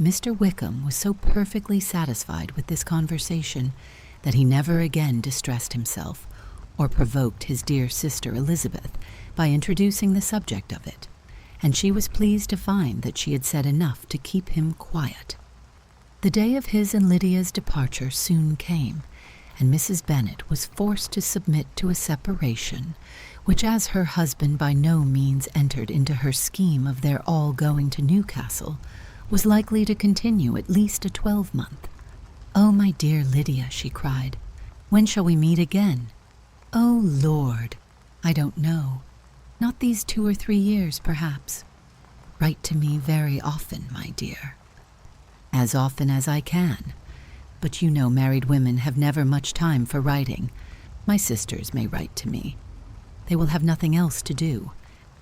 Mr. Wickham was so perfectly satisfied with this conversation that he never again distressed himself or provoked his dear sister Elizabeth by introducing the subject of it, and she was pleased to find that she had said enough to keep him quiet. The day of his and Lydia's departure soon came, and Mrs. Bennet was forced to submit to a separation, which, as her husband by no means entered into her scheme of their all going to Newcastle, was likely to continue at least a 12-month. "Oh, my dear Lydia," she cried, "when shall we meet again?" "Oh, Lord, I don't know. Not these 2 or 3 years, perhaps. Write to me very often, my dear." "As often as I can. But you know married women have never much time for writing. My sisters may write to me. They will have nothing else to do."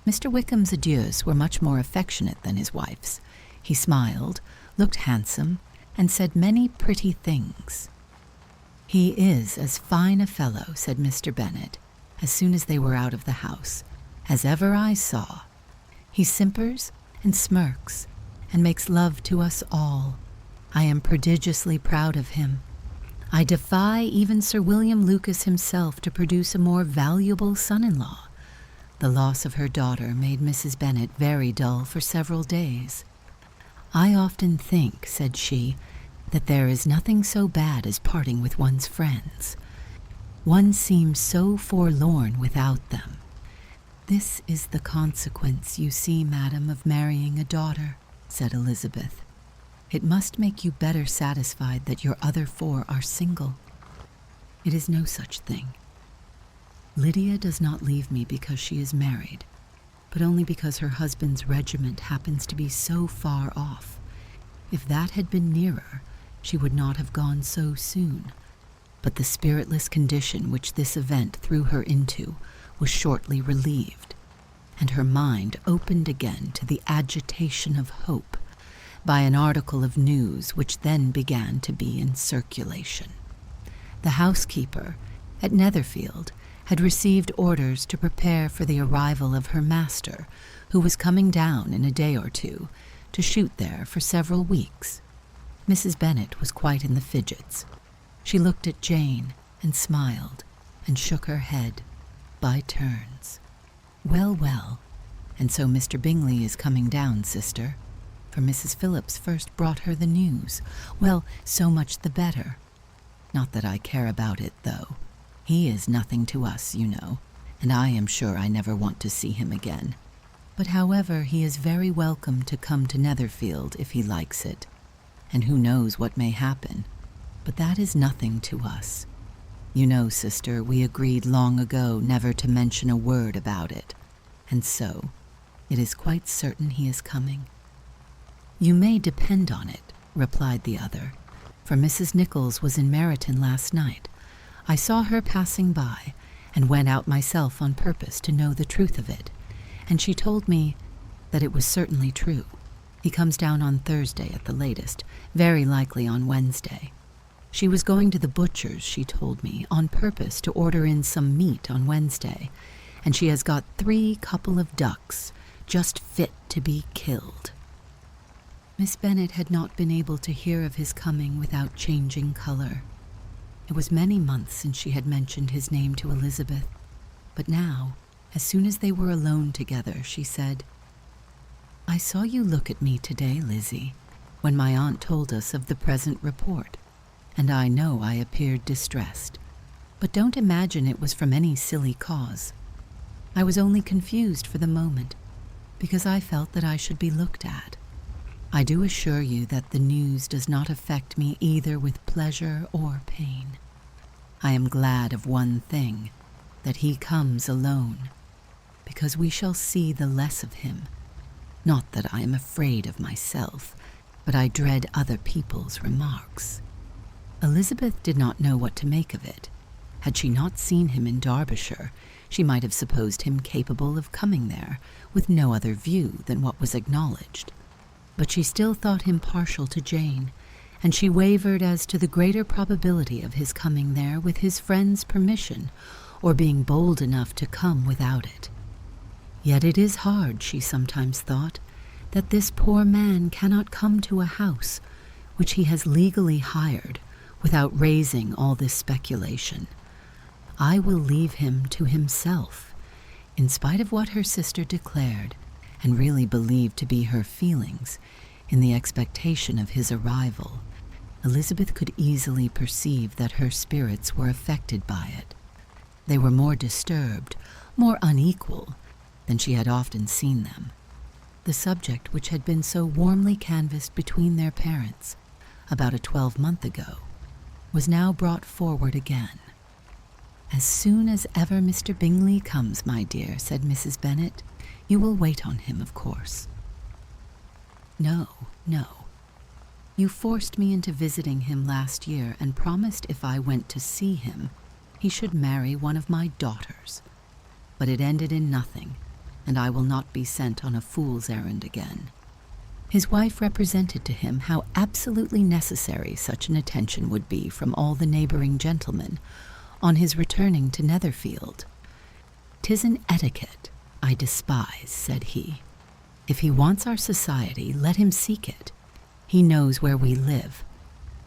Mr. Wickham's adieus were much more affectionate than his wife's. He smiled, looked handsome, and said many pretty things. "He is as fine a fellow," said Mr. Bennet, as soon as they were out of the house, "as ever I saw. He simpers and smirks and makes love to us all. I am prodigiously proud of him. I defy even Sir William Lucas himself to produce a more valuable son-in-law." The loss of her daughter made Mrs. Bennet very dull for several days. "I often think," said she, "that there is nothing so bad as parting with one's friends. One seems so forlorn without them. This is the consequence, you see, madam, of marrying a daughter," said Elizabeth. "It must make you better satisfied that your other 4 are single. It is no such thing. Lydia does not leave me because she is married, but only because her husband's regiment happens to be so far off. If that had been nearer, she would not have gone so soon. But the spiritless condition which this event threw her into was shortly relieved, and her mind opened again to the agitation of hope by an article of news which then began to be in circulation. The housekeeper at Netherfield had received orders to prepare for the arrival of her master, who was coming down in a day or 2 to shoot there for several weeks. Mrs. Bennet was quite in the fidgets. She looked at Jane and smiled and shook her head by turns. "Well, well, and so Mr. Bingley is coming down, sister?" For Mrs. Phillips first brought her the news. "Well, so much the better. Not that I care about it, though. He is nothing to us, you know, and I am sure I never want to see him again. But however, he is very welcome to come to Netherfield if he likes it, and who knows what may happen. But that is nothing to us. You know, sister, we agreed long ago never to mention a word about it, and so it is quite certain he is coming." "You may depend on it," replied the other, "for Mrs. Nichols was in Meryton last night. I saw her passing by, and went out myself on purpose to know the truth of it, and she told me that it was certainly true. He comes down on Thursday at the latest, very likely on Wednesday. She was going to the butcher's, she told me, on purpose to order in some meat on Wednesday, and she has got 3 couple of ducks, just fit to be killed." Miss Bennet had not been able to hear of his coming without changing color. It was many months since she had mentioned his name to Elizabeth, but now, as soon as they were alone together, she said, "I saw you look at me today, Lizzie, when my aunt told us of the present report, and I know I appeared distressed, but don't imagine it was from any silly cause. I was only confused for the moment, because I felt that I should be looked at. I do assure you that the news does not affect me either with pleasure or pain. I am glad of one thing, that he comes alone, because we shall see the less of him. Not that I am afraid of myself, but I dread other people's remarks." Elizabeth did not know what to make of it. Had she not seen him in Derbyshire, she might have supposed him capable of coming there with no other view than what was acknowledged. But she still thought him partial to Jane, and she wavered as to the greater probability of his coming there with his friend's permission, or being bold enough to come without it. Yet it is hard, she sometimes thought, that this poor man cannot come to a house which he has legally hired without raising all this speculation. I will leave him to himself, in spite of what her sister declared and really believed to be her feelings in the expectation of his arrival. Elizabeth could easily perceive that her spirits were affected by it. They were more disturbed, more unequal, than she had often seen them. The subject which had been so warmly canvassed between their parents about a 12-month ago was now brought forward again. "As soon as ever Mr. Bingley comes, my dear," said Mrs. Bennet. "You will wait on him, of course." No. You forced me into visiting him last year and promised if I went to see him, he should marry one of my daughters. But it ended in nothing, and I will not be sent on a fool's errand again." His wife represented to him how absolutely necessary such an attention would be from all the neighboring gentlemen on his returning to Netherfield. "'Tis an etiquette I despise," said he. "If he wants our society, let him seek it. He knows where we live.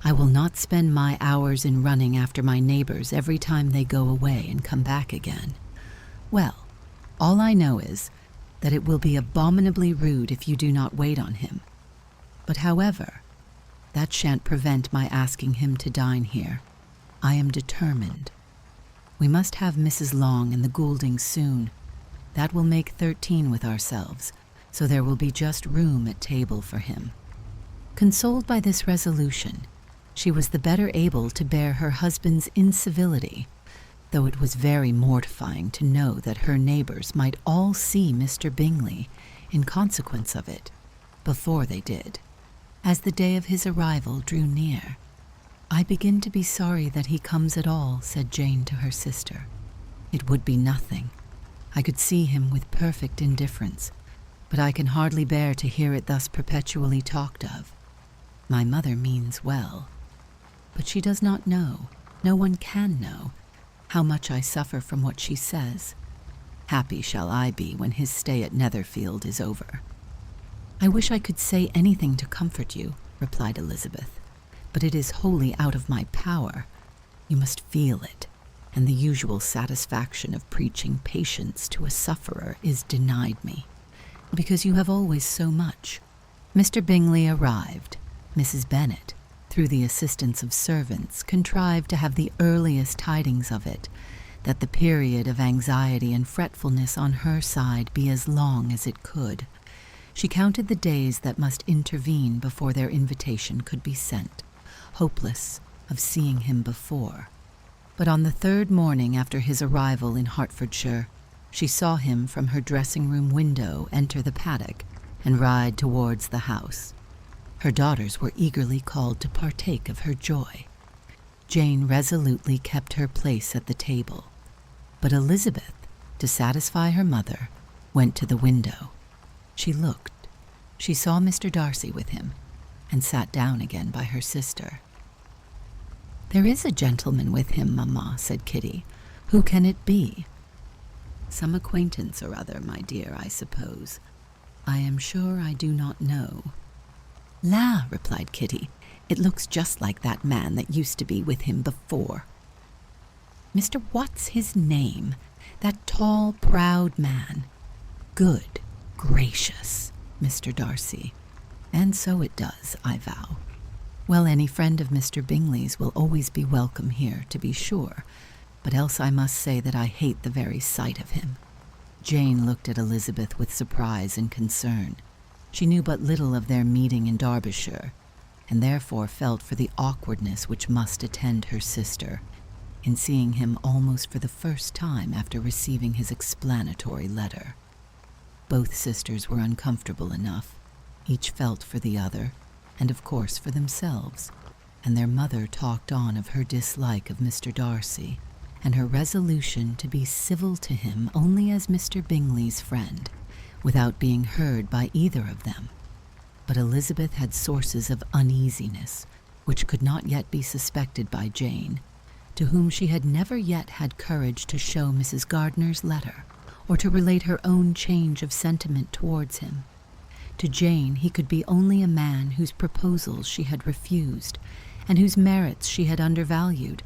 I will not spend my hours in running after my neighbors every time they go away and come back again. Well, all I know is that it will be abominably rude if you do not wait on him. But however, that shan't prevent my asking him to dine here. I am determined. We must have Mrs. Long and the Gouldings soon. That will make 13 with ourselves, so there will be just room at table for him." Consoled by this resolution, she was the better able to bear her husband's incivility, though it was very mortifying to know that her neighbors might all see Mr. Bingley in consequence of it, before they did. As the day of his arrival drew near, "I begin to be sorry that he comes at all," said Jane to her sister. "It would be nothing. I could see him with perfect indifference, but I can hardly bear to hear it thus perpetually talked of. My mother means well, but she does not know, no one can know, how much I suffer from what she says. Happy shall I be when his stay at Netherfield is over." "I wish I could say anything to comfort you," replied Elizabeth, "but it is wholly out of my power. You must feel it, and the usual satisfaction of preaching patience to a sufferer is denied me, because you have always so much." Mr. Bingley arrived. Mrs. Bennet, through the assistance of servants, contrived to have the earliest tidings of it, that the period of anxiety and fretfulness on her side be as long as it could. She counted the days that must intervene before their invitation could be sent, hopeless of seeing him before. But on the 3rd morning after his arrival in Hertfordshire, she saw him from her dressing-room window enter the paddock and ride towards the house. Her daughters were eagerly called to partake of her joy. Jane resolutely kept her place at the table, but Elizabeth, to satisfy her mother, went to the window. She looked. She saw Mr. Darcy with him, and sat down again by her sister. "There is a gentleman with him, mamma," said Kitty. "Who can it be?" "Some acquaintance or other, my dear, I suppose. I am sure I do not know." "La," replied Kitty, "it looks just like that man that used to be with him before." "Mr. What's his name? That tall, proud man. Good gracious, Mr. Darcy. And so it does, I vow. Well, any friend of Mr. Bingley's will always be welcome here, to be sure, but else I must say that I hate the very sight of him." Jane looked at Elizabeth with surprise and concern. She knew but little of their meeting in Derbyshire, and therefore felt for the awkwardness which must attend her sister in seeing him almost for the first time after receiving his explanatory letter. Both sisters were uncomfortable enough. Each felt for the other, and of course for themselves, and their mother talked on of her dislike of Mr. Darcy, and her resolution to be civil to him only as Mr. Bingley's friend, without being heard by either of them. But Elizabeth had sources of uneasiness which could not yet be suspected by Jane, to whom she had never yet had courage to show Mrs. Gardiner's letter, or to relate her own change of sentiment towards him. To Jane he could be only a man whose proposals she had refused, and whose merits she had undervalued.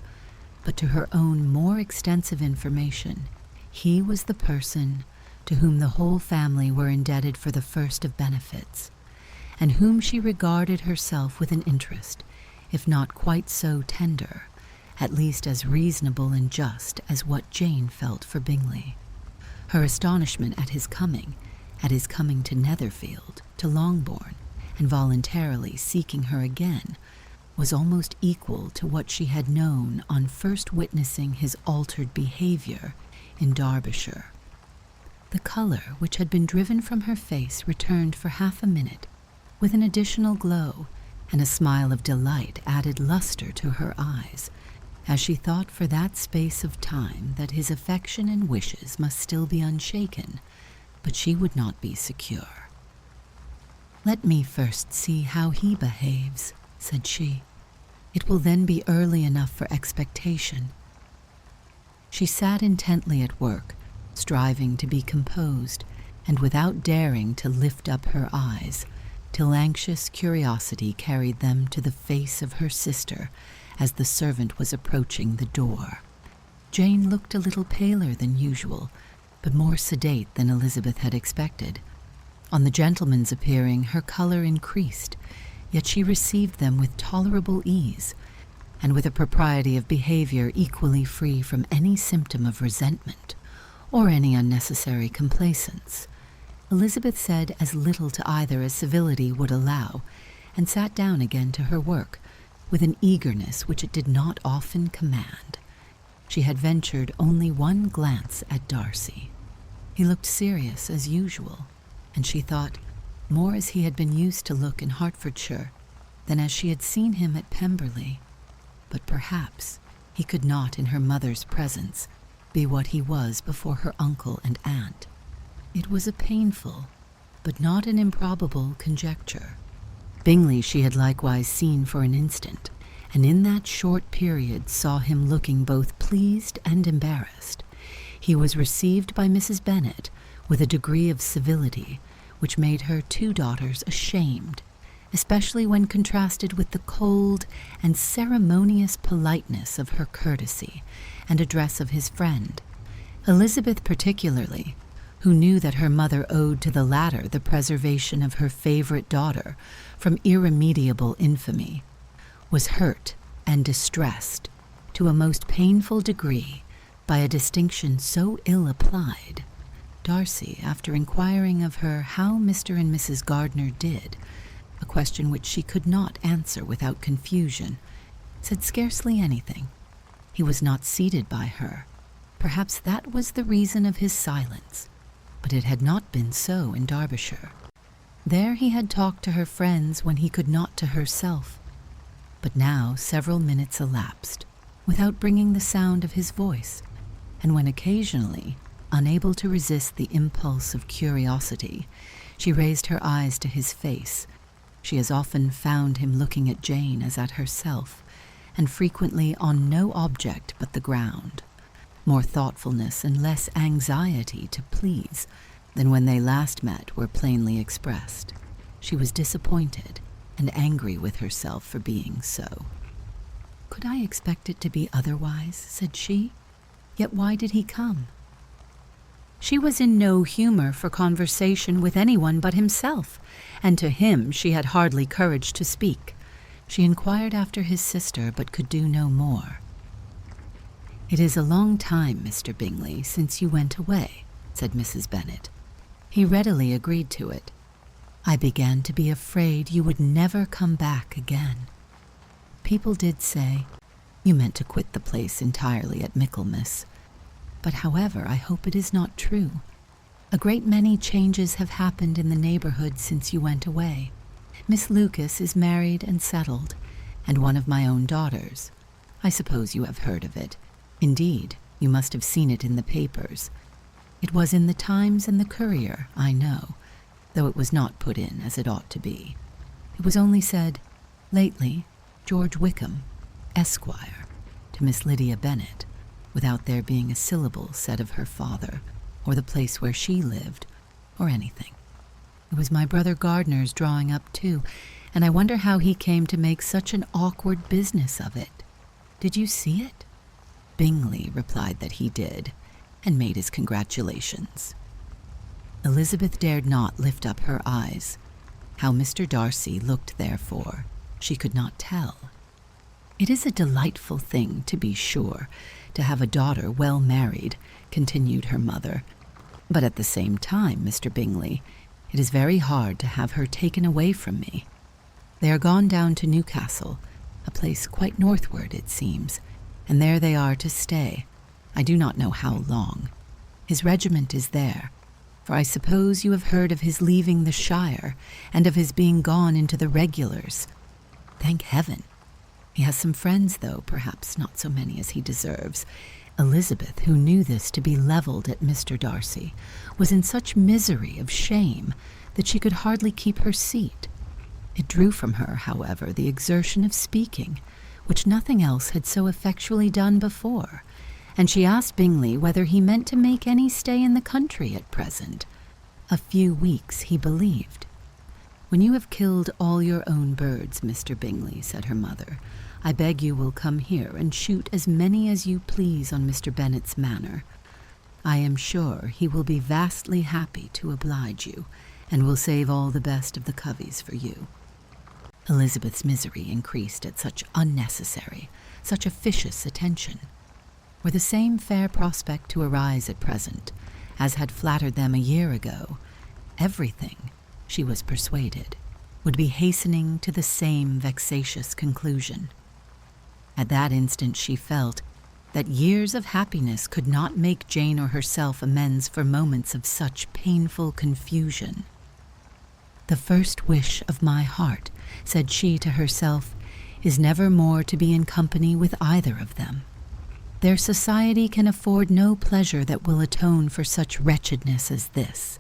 But to her own more extensive information, he was the person to whom the whole family were indebted for the first of benefits, and whom she regarded herself with an interest, if not quite so tender, at least as reasonable and just as what Jane felt for Bingley. Her astonishment at his coming to Netherfield, to Longbourn, and voluntarily seeking her again, was almost equal to what she had known on first witnessing his altered behavior in Derbyshire. The color which had been driven from her face returned for half a minute, with an additional glow, and a smile of delight added luster to her eyes, as she thought for that space of time that his affection and wishes must still be unshaken, but she would not be secure. "Let me first see how he behaves," said she. "It will then be early enough for expectation." She sat intently at work, striving to be composed, and without daring to lift up her eyes, till anxious curiosity carried them to the face of her sister as the servant was approaching the door. Jane looked a little paler than usual, but more sedate than Elizabeth had expected. On the gentleman's appearing, her color increased, yet she received them with tolerable ease, and with a propriety of behavior equally free from any symptom of resentment or any unnecessary complaisance. Elizabeth said as little to either as civility would allow, and sat down again to her work, with an eagerness which it did not often command. She had ventured only one glance at Darcy. He looked serious as usual, and she thought more as he had been used to look in Hertfordshire than as she had seen him at Pemberley. But perhaps he could not in her mother's presence be what he was before her uncle and aunt. It was a painful, but not an improbable conjecture. Bingley she had likewise seen for an instant, and in that short period saw him looking both pleased and embarrassed. He was received by Mrs. Bennet with a degree of civility which made her two daughters ashamed, especially when contrasted with the cold and ceremonious politeness of her courtesy and address of his friend. Elizabeth particularly, who knew that her mother owed to the latter the preservation of her favorite daughter from irremediable infamy, was hurt and distressed to a most painful degree by a distinction so ill applied. Darcy, after inquiring of her how Mr. and Mrs. Gardiner did, a question which she could not answer without confusion, said scarcely anything. He was not seated by her. Perhaps that was the reason of his silence, but it had not been so in Derbyshire. There he had talked to her friends when he could not to herself, but now several minutes elapsed without bringing the sound of his voice, and when occasionally, unable to resist the impulse of curiosity, she raised her eyes to his face, she as often found him looking at Jane as at herself, and frequently on no object but the ground. More thoughtfulness and less anxiety to please than when they last met were plainly expressed. She was disappointed and angry with herself for being so. "Could I expect it to be otherwise?" said she. "Yet why did he come?" She was in no humor for conversation with anyone but himself, and to him she had hardly courage to speak. She inquired after his sister, but could do no more. "It is a long time, Mr. Bingley, since you went away," said Mrs. Bennet. He readily agreed to it. "I began to be afraid you would never come back again. People did say you meant to quit the place entirely at Michaelmas. But however, I hope it is not true. A great many changes have happened in the neighborhood since you went away. Miss Lucas is married and settled, and one of my own daughters. I suppose you have heard of it. Indeed, you must have seen it in the papers. It was in the Times and the Courier, I know, though it was not put in as it ought to be. It was only said, 'Lately, George Wickham, Esquire,' to Miss Lydia Bennet, without there being a syllable said of her father, or the place where she lived, or anything. It was my brother Gardner's drawing up, too, and I wonder how he came to make such an awkward business of it. Did you see it?" Bingley replied that he did, and made his congratulations. Elizabeth dared not lift up her eyes. How Mr. Darcy looked, therefore, she could not tell. "It is a delightful thing, to be sure, to have a daughter well married," continued her mother. "But at the same time, Mr. Bingley, it is very hard to have her taken away from me. They are gone down to Newcastle, a place quite northward, it seems, and there they are to stay. I do not know how long. His regiment is there, for I suppose you have heard of his leaving the shire, and of his being gone into the regulars. Thank heaven! He has some friends, though perhaps not so many as he deserves." Elizabeth, who knew this to be levelled at Mr. Darcy, was in such misery of shame that she could hardly keep her seat. It drew from her, however, the exertion of speaking, which nothing else had so effectually done before, and she asked Bingley whether he meant to make any stay in the country at present. A few weeks, he believed. "When you have killed all your own birds, Mr. Bingley," said her mother, "I beg you will come here and shoot as many as you please on Mr. Bennet's manor. I am sure he will be vastly happy to oblige you, and will save all the best of the coveys for you." Elizabeth's misery increased at such unnecessary, such officious attention. Were the same fair prospect to arise at present, as had flattered them a year ago, everything, she was persuaded, would be hastening to the same vexatious conclusion. At that instant she felt that years of happiness could not make Jane or herself amends for moments of such painful confusion. "The first wish of my heart," said she to herself, "is never more to be in company with either of them. Their society can afford no pleasure that will atone for such wretchedness as this.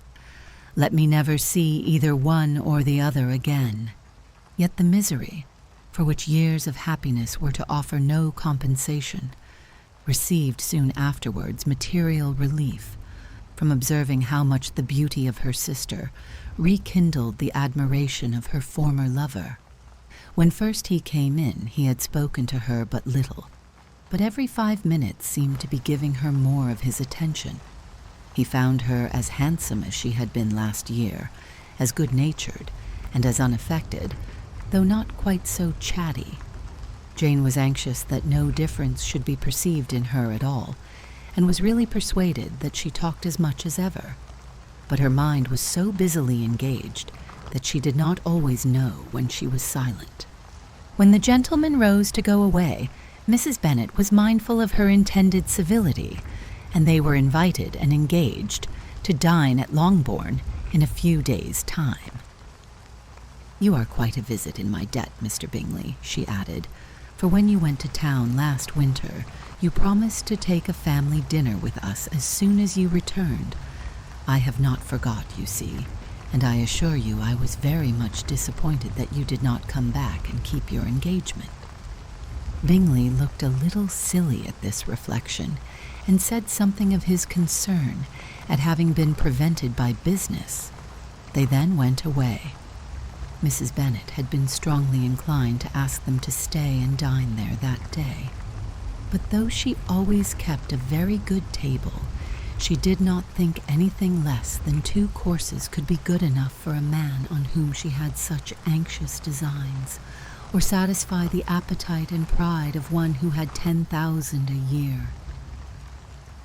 Let me never see either one or the other again." Yet the misery, for which years of happiness were to offer no compensation, received soon afterwards material relief from observing how much the beauty of her sister rekindled the admiration of her former lover. When first he came in, he had spoken to her but little, but every 5 minutes seemed to be giving her more of his attention. He found her as handsome as she had been last year, as good-natured, and as unaffected, though not quite so chatty. Jane was anxious that no difference should be perceived in her at all, and was really persuaded that she talked as much as ever. But her mind was so busily engaged that she did not always know when she was silent. When the gentlemen rose to go away, Mrs. Bennet was mindful of her intended civility, and they were invited and engaged to dine at Longbourn in a few days' time. "You are quite a visit in my debt, Mr. Bingley," she added, "for when you went to town last winter, you promised to take a family dinner with us as soon as you returned. I have not forgot, you see, and I assure you I was very much disappointed that you did not come back and keep your engagement." Bingley looked a little silly at this reflection, and said something of his concern at having been prevented by business. They then went away. Mrs. Bennet had been strongly inclined to ask them to stay and dine there that day, but though she always kept a very good table, she did not think anything less than 2 courses could be good enough for a man on whom she had such anxious designs, or satisfy the appetite and pride of one who had 10,000 a year.